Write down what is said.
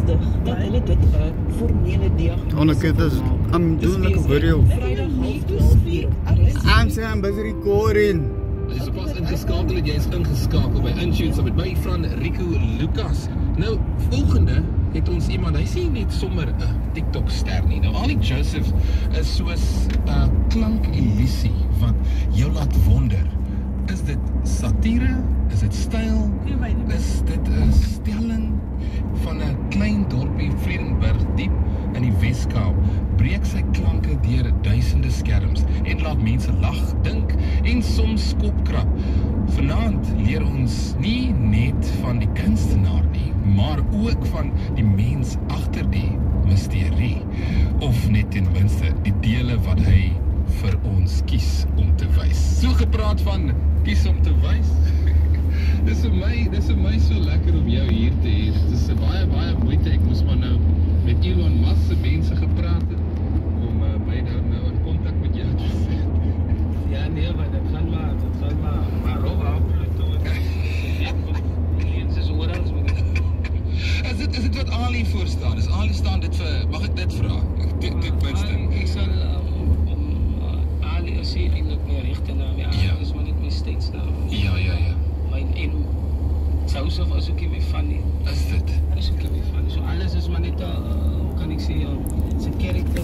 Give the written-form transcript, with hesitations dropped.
bevestig dat hulle dit 'n formele diagnose Anneke, I'm doing like a video. Vrydag 12:30 I'm saying I'm busy recording. As jy sopas ingeskakel het, jy is ingeskakel by Intune saam met my van Rico Lucas. Nou, volgende het ons iemand, hy sê net sommer 'n TikTok ster nie. Nou, Ali Joseph is soos 'n klankillusie wat jou laat wonder. Is dit satire? Is dit styl? Is dit 'n stelling van 'n klein dorpie Vredenburg diep in die Weskaap? Breek sy klanke deur duisende skerms en laat mense lag, dink en soms kopkrap. Vanaand leer ons nie net van die kunstenaar nie, maar ook van die mens agter die misterie, of net ten minste die dele wat hy vir ons kies om te wys. So gepraat van kies om te wys. Dis vir my so lekker om jou hier te hê. Dit is baie moeite. Ek moes maar nou met Elon Musk se mense gepraat het om my nou in kontak met jou te sit. Ja, nee, maar dat gaan maar Rob Pluto. Aliens is oral. Is dit wat Ali voorstaan? Is Ali staan dit vir, mag ek dit vra? Dit minste. Ek sal Ali as hy eintlik meer regte naam, ja, is maar net my steedsnaam. Ja. Mijn en Joseph is ook nie meer van nie. Is dit? Is ook nie meer van nie. So alles is maar net, hoe kan ek sê, sy karakter